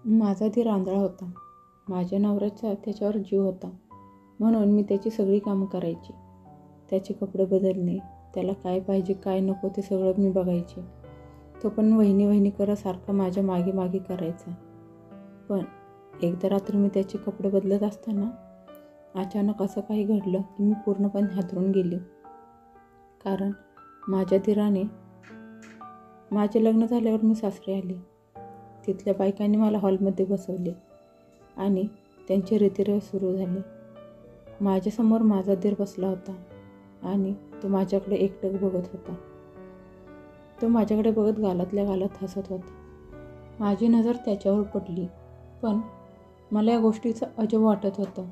माझा धीर आंधळा होता. माझ्या नवऱ्याचा त्याच्यावर जीव होता, म्हणून मी त्याची सगळी कामं करायची. त्याचे कपडे बदलणे, त्याला काय पाहिजे काय नको ते सगळं मी बघायचे. तो पण वहिनी वहिनी करत सारखा माझ्या मागे मागे करायचा. पण एकदा रात्री मी त्याचे कपडे बदलत असताना अचानक असं काही घडलं की मी पूर्णपणे हादरून गेले. कारण माझ्या धीराने माझे लग्न झाल्यावर मी सासरी आले. तिथल्या बायकांनी मला हॉलमध्ये बसवले आणि त्यांचे रीतिरिवाज सुरू झाले. माझ्यासमोर माझा धीर बसला होता आणि तो माझ्याकडे एकटक बघत होता. तो माझ्याकडे बघत गालातल्या गालात हसत होता. माझी नजर त्याच्यावर पडली, पण मला या गोष्टीचं अजब वाटत होतं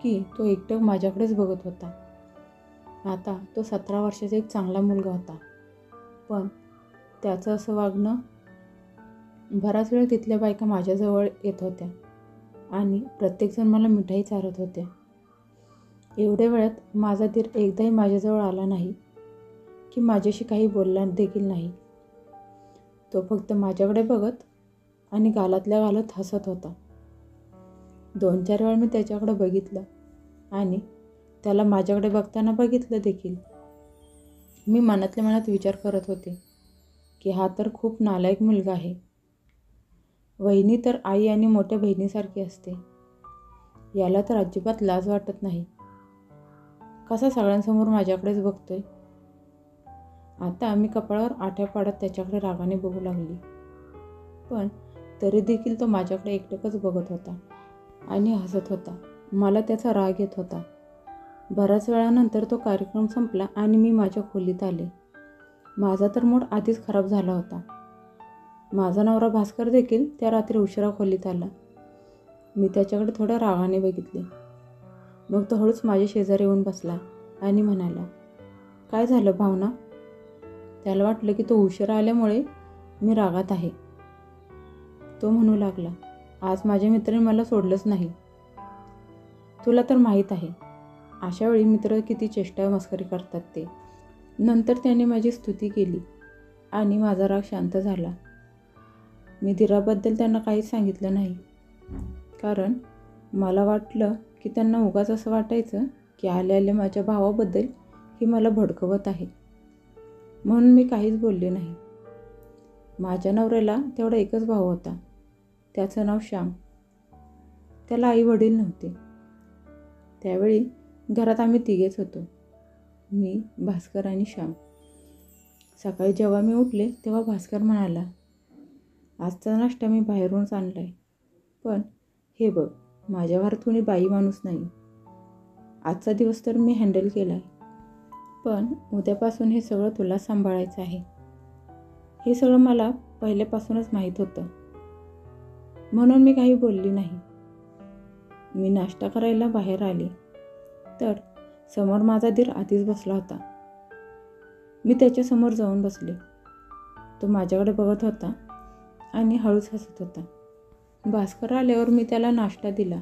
की तो एकटक माझ्याकडेच बघत होता. आता तो 17 वर्षाचा एक चांगला मुलगा होता, पण त्याचं असं वागणं. बराच वेळ तिथल्या बायका माझ्याजवळ येत होत्या आणि प्रत्येकजण मला मिठाई चारत होत्या. एवढ्या वेळात माझा धीर एकदाही माझ्याजवळ आला नाही की माझ्याशी काही बोलला देखील नाही. तो फक्त माझ्याकडे बघत आणि गालातल्या गालात हसत होता. 2-4 वेळा मी त्याच्याकडे बघितलं आणि त्याला माझ्याकडे बघताना बघितलं देखील. मी मनातल्या मनात विचार करत होते की हा तर खूप नालायक मुलगा आहे. वहिनी तर आई आणि मोठ्या बहिणीसारखी असते. याला तर अजिबात लाज वाटत नाही. कसा सगळ्यांसमोर माझ्याकडेच बघतोय. आता मी कपाळावर आठ्या पाडत त्याच्याकडे रागाने बघू लागली. पण तरी देखील तो माझ्याकडे एकटकच बघत होता आणि हसत होता. मला त्याचा राग येत होता. बऱ्याच वेळानंतर तो कार्यक्रम संपला आणि मी माझ्या खोलीत आले. माझा तर मूड आधीच खराब झाला होता. माझा नवरा भास्कर देखील त्या रात्री उशिरा खोलीत आला. मी त्याच्याकडे थोड्या रागाने बघितले. मग तो हळूच माझ्या शेजारी येऊन बसला आणि म्हणाला, काय झालं भावना? त्याला वाटलं की तो उशिरा आल्यामुळे मी रागात आहे. तो म्हणू लागला, आज माझ्या मित्राने मला सोडलंच नाही. तुला तर माहीत आहे अशा वेळी मित्र किती चेष्टा मस्करी करतात ते. नंतर त्याने माझी स्तुती केली आणि माझा राग शांत झाला. मी धीराबद्दल त्यांना काहीच सांगितलं नाही, कारण मला वाटलं की त्यांना उगाच असं वाटायचं की आले माझ्या भावाबद्दल ही मला भडकवत आहे. म्हणून मी काहीच बोलले नाही. माझ्या नवऱ्याला तेवढा एकच भाऊ होता. त्याचं नाव श्याम. त्याला आई वडील नव्हते. त्यावेळी घरात आम्ही तिघेच होतो, मी, भास्कर आणि श्याम. सकाळी जेव्हा मी उठले तेव्हा भास्कर म्हणाला, आजचा नाश्ता मी बाहेरूनच आणलाय. पण हे बघ, माझ्या घरात कोणी बाई माणूस नाही. आजचा दिवस तर मी हँडल केला आहे, पण उद्यापासून हे सगळं तुला सांभाळायचं आहे. हे सगळं मला पहिल्यापासूनच माहीत होतं, म्हणून मी काही बोलली नाही. मी नाश्ता करायला बाहेर आले तर समोर माझा धीर आधीच बसला होता. मी त्याच्यासमोर जाऊन बसले. तो माझ्याकडे बघत होता आणि हळूच हसत होता. भास्कर आल्यावर मी त्याला नाश्ता दिला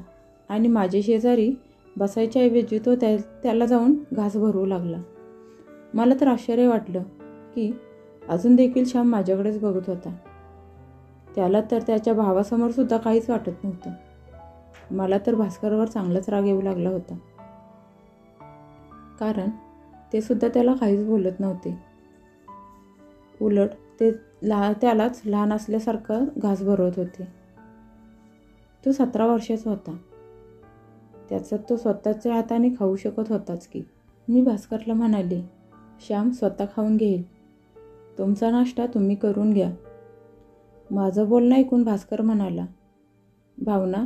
आणि माझ्या शेजारी बसायच्या ऐवजी तो त्याला जाऊन घास भरवू लागला. मला तर आश्चर्य वाटलं की अजून देखील श्याम माझ्याकडेच बघत होता. त्याला तर त्याच्या भावासमोर सुद्धा काहीच वाटत नव्हतं. मला तर भास्करवर चांगलाच राग येऊ लागला होता, कारण ते सुद्धा त्याला काहीच बोलत नव्हते. उलट ते त्यालाच लहान असल्यासारखं घास भरवत होते. तो 17 वर्षाचा होता. त्याचं तो स्वतःच्या हाताने खाऊ शकत होताच की. मी भास्करला म्हणाले, श्याम स्वतः खाऊन घेईल. तुमचा नाश्ता तुम्ही करून घ्या. माझं बोलणं ऐकून भास्कर म्हणाला, भावना,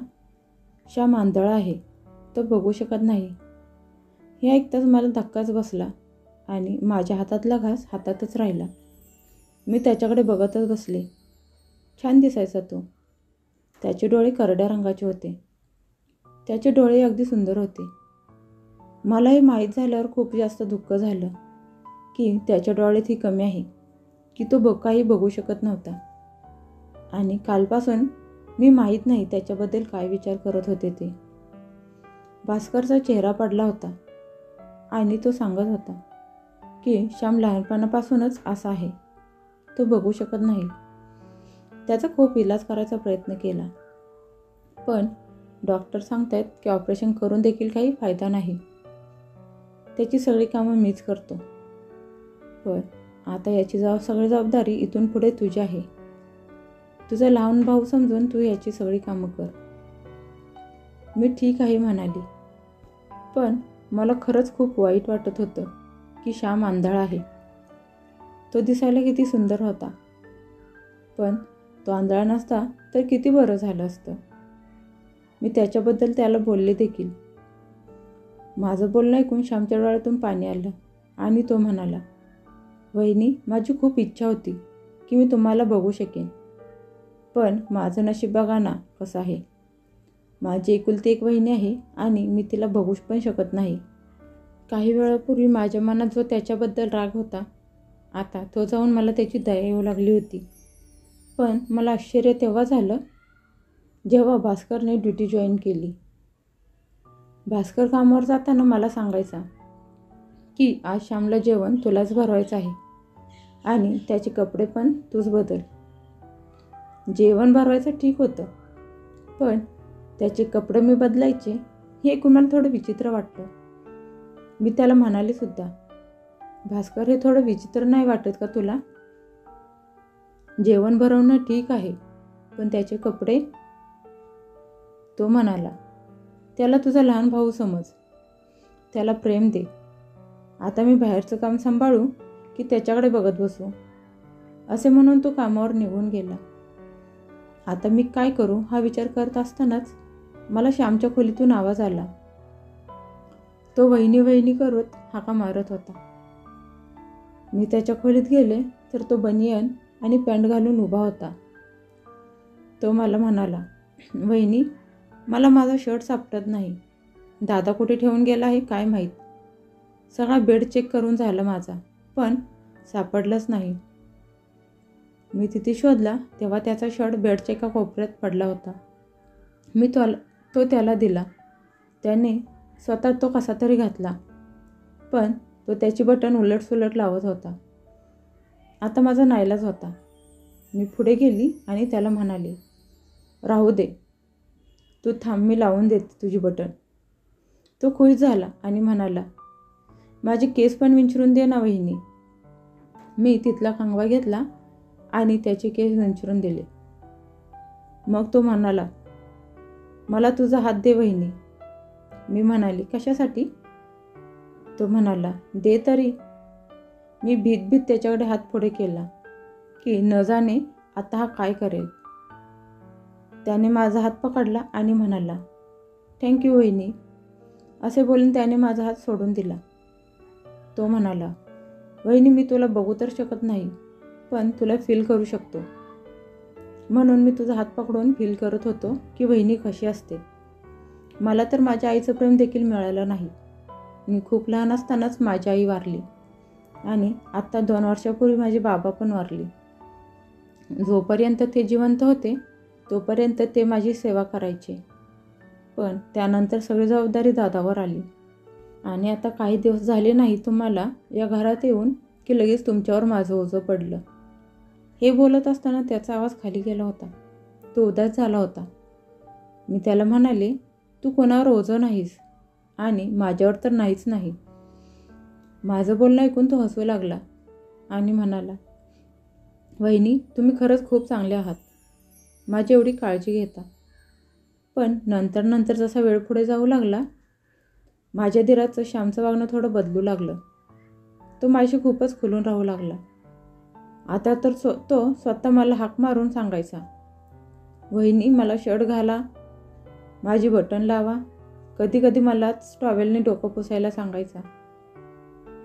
श्याम आंधळा आहे, तो बघू शकत नाही. हे ऐकताच मला धक्काच बसला आणि माझ्या हातातला घास हातातच राहिला. मी त्याच्याकडे बघतच बसले. छान दिसायचा तो. त्याचे डोळे करड्या रंगाचे होते. त्याचे डोळे अगदी सुंदर होते. मला हे माहीत झाल्यावर खूप जास्त दुःख झालं की त्याच्या डोळ्यात ही कमी आहे की तो काही बघू शकत नव्हता. आणि कालपासून मी माहीत नाही त्याच्याबद्दल काय विचार करत होते ते. भास्करचा चेहरा पडला होता आणि तो सांगत होता की श्याम लहानपणापासूनच असा आहे, तो बघू शकत नाही. त्याचा खूप इलाज करायचा प्रयत्न केला, पण डॉक्टर सांगतायत की ऑपरेशन करून देखील काही फायदा नाही. त्याची सगळी कामं मीच करतो. पण आता याची सगळी जबाबदारी इथून पुढे तुझी आहे. तुझा लहान भाऊ समजून तू याची सगळी कामं कर. मी ठीक आहे म्हणाली. पण मला खरंच खूप वाईट वाटत होतं की श्याम आंधळा आहे. तो दिसायला किती सुंदर होता. पण तो आंधळा नसता तर किती बरं झालं असतं. मी त्याच्याबद्दल त्याला बोलले देखील. माझं बोलणं ऐकून श्यामच्या डोळ्यातून पाणी आलं आणि तो म्हणाला, वहिनी, माझी खूप इच्छा होती की मी तुम्हाला बघू शकेन. पण माझं नशीब बघा ना कसं आहे. माझी एकुलती एक वहिनी आहे आणि मी तिला बघू पण शकत नाही. काही वेळापूर्वी माझ्या मनात जो त्याच्याबद्दल राग होता, आता तो जाऊन मला त्याची दया येऊ लागली होती. पण मला आश्चर्य तेव्हा झालं जेव्हा भास्करने ड्युटी जॉईन केली. भास्कर कामावर जाताना मला सांगायचा की आज श्यामला जेवण तुलाच भरवायचं आहे आणि त्याचे कपडे पण तूच बदल. जेवण भरवायचं ठीक होतं, पण त्याचे कपडे मी बदलायचे हे ऐकून मला थोडं विचित्र वाटलं. मी त्याला म्हणाले सुद्धा, भास्कर, हे थोडं विचित्र नाही वाटत का तुला? जेवण भरवणं ठीक आहे, पण त्याचे कपडे? तो म्हणाला, त्याला तुझा लहान भाऊ समज, त्याला प्रेम दे. आता मी बाहेरचं काम सांभाळू की त्याच्याकडे बघत बसू? असे म्हणून तो कामावर निघून गेला. आता मी काय करू हा विचार करत असतानाच मला श्यामच्या खोलीतून आवाज आला. तो वहिनी वहिनी करत हाका मारत होता. मी त्याच्या खोलीत गेले तर तो बनियन आणि पॅन्ट घालून उभा होता. तो मला म्हणाला, वहिनी, मला माझा शर्ट सापडत नाही. दादा कुठे ठेवून गेला आहे काय माहीत. सगळा बेड चेक करून झाला माझा, पण सापडलंच नाही. मी तिथे शोधला तेव्हा त्याचा शर्ट बेडच्या एका कोपऱ्यात पडला होता. मी तो त्याला दिला. त्याने स्वतः तो कसा तरी घातला, पण तो त्याची बटन उलटसुलट लावत होता. आता माझा नाईलाज होता. मी पुढे गेली आणि त्याला म्हणाले, राहू दे, तू थांब, मी लावून देते तुझी बटन. तो खुश झाला आणि म्हणाला, माझे केस पण विंचरून दे ना वहिनी. मी तिथला कंगवा घेतला आणि त्याचे केस विंचरून दिले. मग तो म्हणाला, मला तुझा हात दे वहिनी. मी म्हणाली, कशासाठी? तो म्हणाला, दे तरी. मी भीत त्याच्याकडे हात पुढे केला की न जाणे आता हा काय करेल. त्याने माझा हात पकडला आणि म्हणाला, थँक्यू वहिनी. असे बोलून त्याने माझा हात सोडून दिला. तो म्हणाला, वहिनी, मी तुला बघू तर शकत नाही, पण तुला फील करू शकतो. म्हणून मी तुझा हात पकडून फील करत होतो की वहिनी कशी असते. मला तर माझ्या आईचं प्रेम देखील मिळालं नाही. मी खूप लहान असतानाच माझी आई वारली आणि आत्ता 2 वर्षापूर्वी माझे बाबा पण वारले. जोपर्यंत ते जिवंत होते तोपर्यंत ते माझी सेवा करायचे, पण त्यानंतर सगळी जबाबदारी दादावर आली. आणि आता काही दिवस झाले नाही तुम्हाला या घरात येऊन की लगेच तुमच्यावर माझं ओझं पडलं. हे बोलत असताना त्याचा आवाज खाली गेला होता. तो उदास झाला होता. मी त्याला म्हणाले, तू कोणावर ओझं नाहीस आणि माझ्यावर तर नाहीच नाही. माझं बोलणं ऐकून तो हसू लागला आणि म्हणाला, वहिनी, तुम्ही खरंच खूप चांगले आहात. माझी एवढी काळजी घेता. पण नंतर जसा वेळ पुढे जाऊ लागला माझ्या दिराचं श्यामचं वागणं थोडं बदलू लागलं. तो माझी खूपच खुलून राहू लागला. आता तर तो स्वतः मला हाक मारून सांगायचा, वहिनी, मला शर्ट घाला, माझी बटन लावा. कधी कधी मलाच टॉवेलने डोकं पुसायला सांगायचा.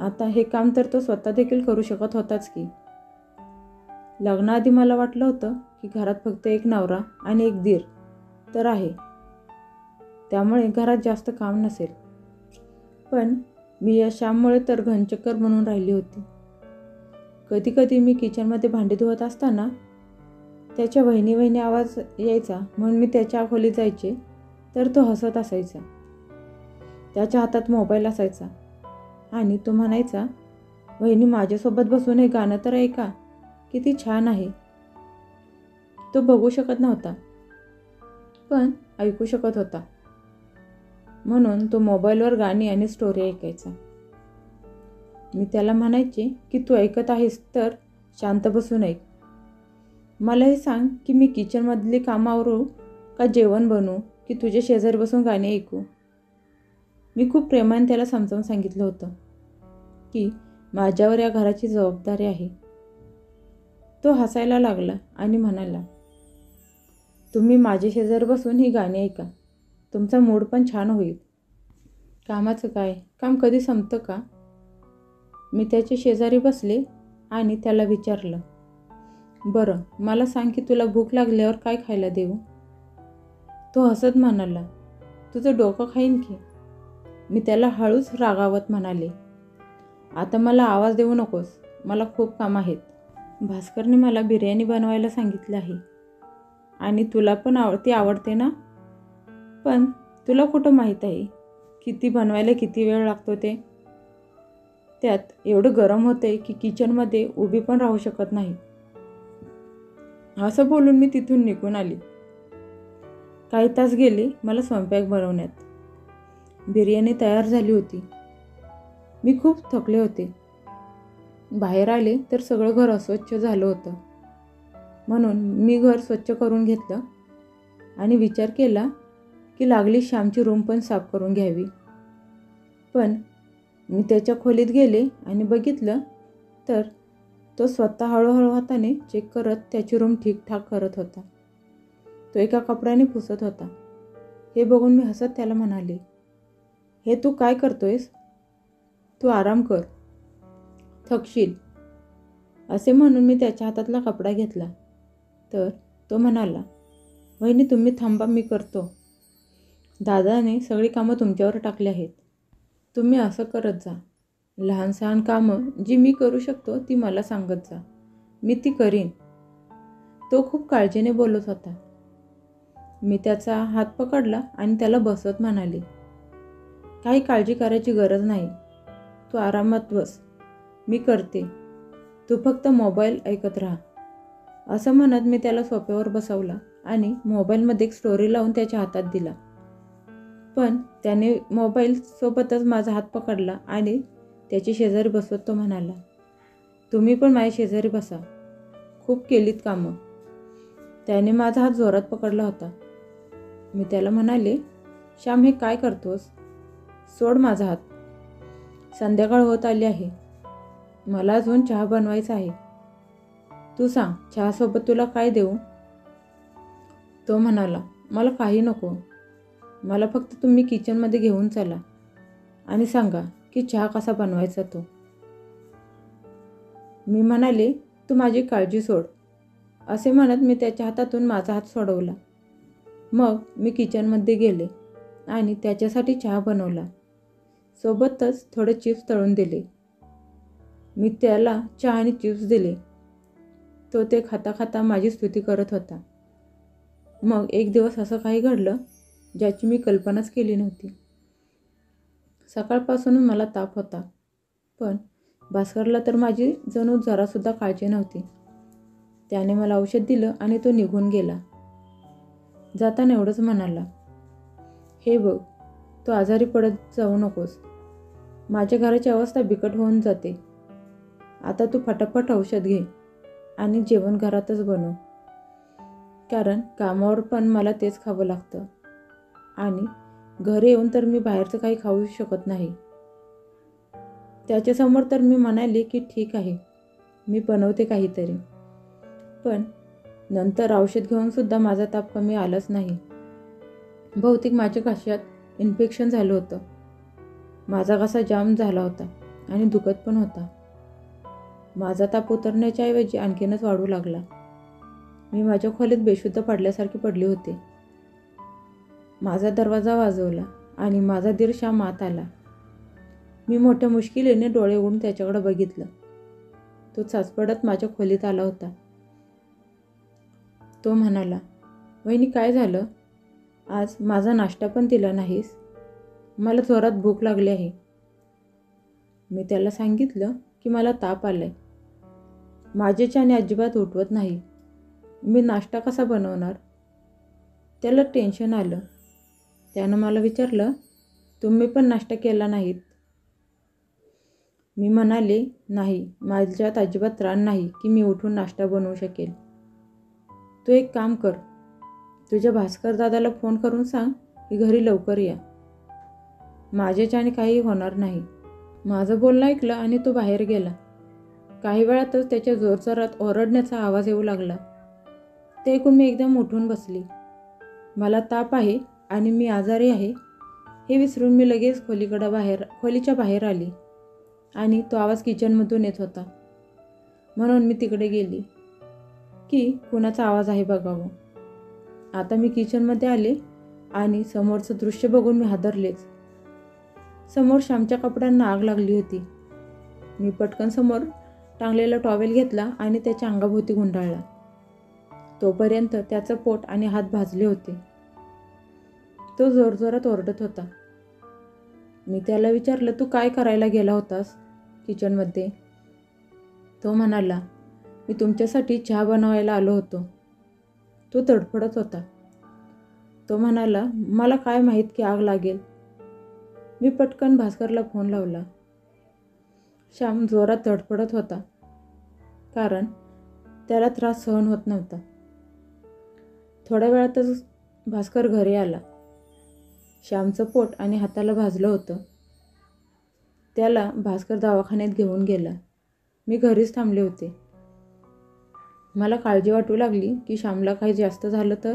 आता हे काम तर तो स्वतः देखील करू शकत होताच की. लग्नाआधी मला वाटलं होतं की घरात फक्त एक नवरा आणि एक दीर तर आहे, त्यामुळे घरात जास्त काम नसेल. पण मी या श्याममुळे तर घनचक्कर बनून राहिली होती. कधी कधी मी किचनमध्ये भांडी धुवत असताना त्याच्या वहिनी वहिनी आवाज यायचा, म्हणून मी त्याच्या खोलीत जायचे तर तो हसत असायचा. त्याच्या हातात मोबाईल असायचा आणि तो म्हणायचा, वहिनी, माझ्यासोबत बसून हे गाणं तर ऐका, किती छान आहे. तो बघू शकत नव्हता, पण ऐकू शकत होता. म्हणून तो मोबाईलवर गाणी आणि स्टोरी ऐकायचा. मी त्याला म्हणायचे की तू ऐकत आहेस तर शांत बसून ऐक. मला हे सांग की मी किचनमधली कामं आवरू का जेवण बनवू की तुझ्या शेजारी बसून गाणी ऐकू. मी खूप प्रेमाने त्याला समजावून सांगितलं होतं की माझ्यावर या घराची जबाबदारी आहे. तो हसायला लागला आणि म्हणाला, तुम्ही माझ्या शेजारी बसून ही गाणी ऐका, तुमचा मूड पण छान होईल. कामाचं काय, काम कधी संपतं का. मी त्याच्या शेजारी बसले आणि त्याला विचारलं, बरं मला सांग की तुला भूक लागल्यावर काय खायला देऊ. तो हसत म्हणाला, तुझं डोकं खाईन की. मी त्याला हळूच रागावत म्हणाले, आता मला आवाज देऊ नकोस, मला खूप काम आहेत. भास्करने मला बिर्याणी बनवायला सांगितलं आहे आणि तुला पण ती आवडते ना. पण तुला कुठं माहीत आहे किती बनवायला किती वेळ लागतो ते. त्यात एवढं गरम होते की किचनमध्ये उभी पण राहू शकत नाही. असं बोलून मी तिथून निघून आली. काही तास गेले मला स्वयंपाक बनवण्यात. बिर्याणी तयार झाली होती. मी खूप थकले होते. बाहेर आले तर सगळं घर अस्वच्छ झालं होतं. म्हणून मी घर स्वच्छ करून घेतलं आणि विचार केला की लागली श्यामची रूम पण साफ करून घ्यावी. पण मी त्याच्या खोलीत गेले आणि बघितलं तर तो स्वतः हळूहळू हाताने चेक करत त्याची रूम ठीकठाक करत होता. तो एका कपड्याने पुसत होता. हे बघून मी हसत त्याला म्हणाले, हे तू काय करतोयस. तू आराम कर, थकशील. असे म्हणून मी त्याच्या हातातला कपडा घेतला तर तो म्हणाला, वहिनी तुम्ही थांबा, मी करतो. दादाने सगळी कामं तुमच्यावर टाकली आहेत. तुम्ही असं करत जा. लहान सहान कामं जी मी करू शकतो ती मला सांगत जा, मी ती करीन. तो खूप काळजीने बोलत होता. मी त्याचा हात पकडला आणि त्याला बसत म्हणाले, काही काळजी करायची गरज नाही. तू आरामात बस, मी करते. तू फक्त मोबाईल ऐकत राहा. असं म्हणत मी त्याला सोफ्यावर बसवला आणि मोबाईलमध्ये एक स्टोरी लावून त्याच्या हातात दिला. पण त्याने मोबाईल सोबतच माझा हात पकडला आणि त्याची शेजारी बसवत तो म्हणाला, तुम्ही पण माझ्या शेजारी बसा, खूप केलीत कामं. त्याने माझा हात जोरात पकडला होता. मी त्याला म्हणाले, श्याम हे काय करतोस, सोड माझा हात. संध्याकाळ होत आली आहे, मला अजून चहा बनवायचा आहे. तू सांग, चहासोबत तुला काय देऊ. तो म्हणाला, मला काही नको, मला फक्त तुम्ही किचनमध्ये घेऊन चला आणि सांगा की चहा कसा बनवायचा तो. मी म्हणाले, तू माझी काळजी सोड. असे म्हणत मी त्याच्या हातातून माझा हात सोडवला. मग मी किचनमध्ये गेले आणि त्याच्यासाठी चहा बनवला. सोबतच थोडे चिप्स तळून दिले. मी त्याला चहा आणि चिप्स दिले. तो ते खाता खाता माझी स्तुती करत होता. मग एक दिवस असं काही घडलं ज्याची मी कल्पनाच केली नव्हती. सकाळपासूनच मला ताप होता, पण भास्करला तर माझी जणू जरासुद्धा काळजी नव्हती. त्याने मला औषध दिलं आणि तो निघून गेला. जाताना एवढंच म्हणाला, हे बघ, तू आजारी पडत जाऊ नकोस. माझ्या घराची अवस्था बिकट होऊन जाते. आता तू फटाफट औषध घे आणि जेवण घरातच बनव. कारण कामावर पण मला तेच खावं लागतं आणि घरी येऊन तर मी बाहेरचं काही खाऊ शकत नाही. त्याच्यासमोर तर मी म्हणाले की ठीक आहे, मी बनवते काहीतरी. पण नंतर औषध घेऊनसुद्धा माझा ताप कमी आलाच नाही. बहुतेक माझ्या घशात इन्फेक्शन झालं होतं. माझा घसा जाम झाला होता आणि दुखत पण होता. माझा ताप उतरण्याच्या ऐवजी आणखीनच वाढू लागला. मी माझ्या खोलीत बेशुद्ध पडल्यासारखी पडली होते. माझा दरवाजा वाजवला आणि माझा दीर श्याम आत आला. मी मोठ्या मुश्किलीने डोळे उघडून त्याच्याकडे बघितलं. तो चाचपडत माझ्या खोलीत आला होता. तो म्हणाला, वहिनी काय झालं, आज माझा नाश्ता पण दिला नाहीस. मला जोरात भूक लागली आहे. मी त्याला सांगितलं की मला ताप आलाय. माझे चहाने अजिबात उठवत नाही. मी नाश्ता कसा बनवणार. त्याला टेन्शन आलं. त्यानं मला विचारलं, तुम्ही पण नाश्ता केला नाहीत? मी म्हणाले, नाही, माझ्यात अजिबात त्राण नाही की मी उठून नाश्ता बनवू शकेल. तू एक काम कर, तुझ्या भास्कर दादाला फोन करून सांग की घरी लवकर या. माझ्याच्याने काही होणार नाही. माझं बोलणं ऐकलं आणि तो बाहेर गेला. काही वेळातच त्याच्या जोरजोरात ओरडण्याचा आवाज येऊ लागला. ते ऐकून मी एकदम उठून बसली. मला ताप आहे आणि मी आजारी आहे हे विसरून मी लगेच खोलीच्या बाहेर आली आणि तो आवाज किचनमधून येत होता. म्हणून मी तिकडे गेली की कुणाचा आवाज आहे बघावं. आता मी किचनमध्ये आले आणि समोरचं दृश्य बघून मी हादरलेच. समोर श्यामच्या कपड्यांना आग लागली होती. मी पटकन समोर टांगलेला टॉवेल घेतला आणि त्याच्या अंगाभोवती गुंडाळला. तोपर्यंत त्याचं पोट आणि हात भाजले होते. तो जोरजोरात ओरडत होता. मी त्याला विचारलं, तू काय करायला गेला होतास किचनमध्ये? तो म्हणाला, मी तुमच्यासाठी चहा बनवायला आलो होतो. तो तडफडत होता. तो म्हणाला, मला काय माहीत की आग लागेल. मी पटकन भास्करला फोन लावला. श्याम जोरात तडफडत होता कारण त्याला त्रास सहन होत नव्हता. थोड्या वेळातच भास्कर घरी आला. श्यामचं पोट आणि हाताला भाजलं होतं. त्याला भास्कर दवाखान्यात घेऊन गेला. मी घरीच थांबले होते. मला काळजी वाटू लागली की श्यामला काही जास्त झालं तर.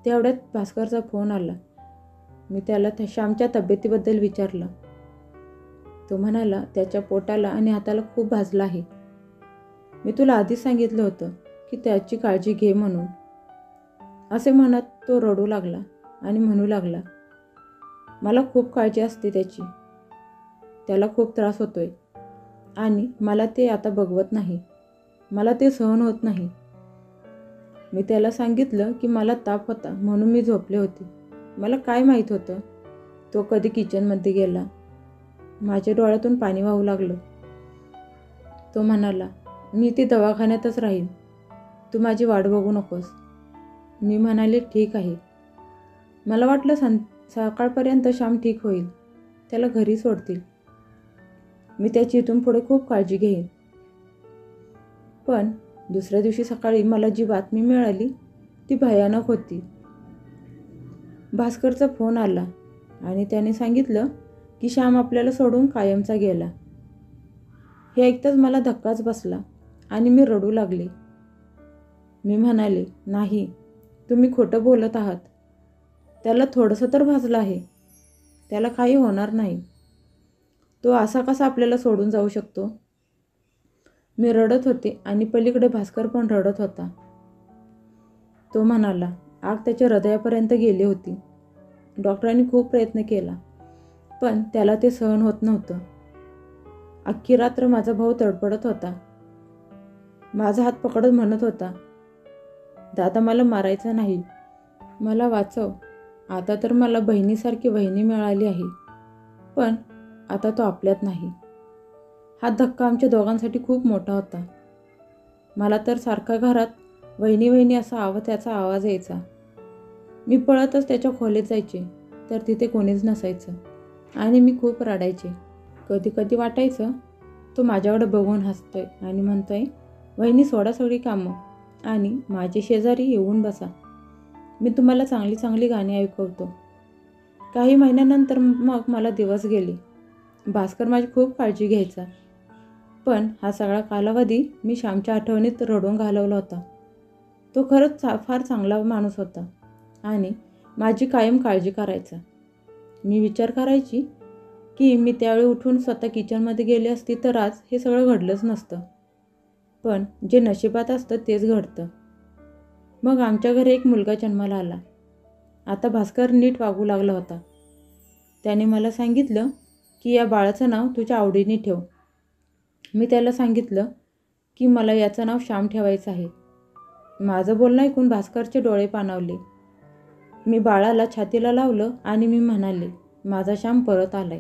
तेवढ्यात भास्करचा फोन आला. मी त्याला श्यामच्या तब्येतीबद्दल विचारलं. तो म्हणाला, त्याच्या पोटाला आणि हाताला खूप भाजलं आहे. मी तुला आधीच सांगितलं होतं की त्याची काळजी घे म्हणून. असे म्हणत तो रडू लागला आणि म्हणू लागला, मला खूप काळजी असते त्याची. त्याला खूप त्रास होतोय आणि मला ते आता बघवत नाही. मला ते सहन होत नाही. मी त्याला सांगितलं की मला ताप होता म्हणून मी झोपले होते. मला काय माहीत होतं तो कधी किचनमध्ये गेला. माझ्या डोळ्यातून पाणी वाहू लागलं. तो म्हणाला, मी इथे दवाखान्यातच राहीन. तू माझी वाट बघू नकोस. मी म्हणाले, ठीक आहे. मला वाटलं सकाळपर्यंत श्याम ठीक होईल. त्याला घरी सोडतील. मी त्याची इथून पुढे खूप काळजी घेईन. पण दुसऱ्या दिवशी सकाळी मला जी बातमी मिळाली ती भयानक होती. भास्करचा फोन आला आणि त्याने सांगितलं की श्याम आपल्याला सोडून कायमचा गेला. हे ऐकताच मला धक्काच बसला आणि मी रडू लागले. मी म्हणाले, नाही, तुम्ही खोटं बोलत आहात. त्याला थोडंसं तर भाजलं आहे. त्याला काही होणार नाही. तो असा कसा आपल्याला सोडून जाऊ शकतो? मी रडत होते आणि पलीकडे भास्कर पण रडत होता. तो म्हणाला, आग त्याच्या हृदयापर्यंत गेली होती. डॉक्टरांनी खूप प्रयत्न केला पण त्याला ते सहन होत नव्हतं. अख्खी रात्र माझा भाऊ तडफडत होता. माझा हात पकडत म्हणत होता, दादा, मला मारायचं नाही. मला वाचव. आता तर मला बहिणीसारखी वहिनी मिळाली आहे. पण आता तो आपल्यात नाही. हा धक्का आमच्या दोघांसाठी खूप मोठा होता. मला तर सारखा घरात वहिनी वहिनी असा त्याचा आवाज यायचा. मी पळतच त्याच्या खोलीत जायचे तर तिथे कोणीच नसायचं आणि मी खूप रडायचे. कधी कधी वाटायचं तो माझ्याकडे बघून हसतोय आणि म्हणतोय, वहिनी, सोडा सगळी कामं आणि माझे शेजारी येऊन बसा. मी तुम्हाला चांगली चांगली गाणी ऐकवतो. काही महिन्यानंतर मग मला दिवस गेले. भास्कर माझी खूप काळजी घ्यायचा. पण हा सगळा कालावधी मी श्यामच्या आठवणीत रडून घालवला होता. तो खरंच फार चांगला माणूस होता आणि माझी कायम काळजी करायचा. मी विचार करायची की मी त्यावेळी उठून स्वतः किचनमध्ये गेले असती तर आज हे सगळं घडलंच नसतं. पण जे नशिबात असतं तेच घडतं. मग आमच्या घरी एक मुलगा जन्माला आला. आता भास्कर नीट वागू लागला होता. त्याने मला सांगितलं की या बाळाचं नाव तुझ्या आवडीने ठेव. मी त्याला सांगितलं की मला याचं नाव श्याम ठेवायचं आहे. माझं बोलणं ऐकून भास्करचे डोळे पाणावले. मी बाळाला छातीला लावलं आणि मी म्हणाले, माझा श्याम परत आलाय.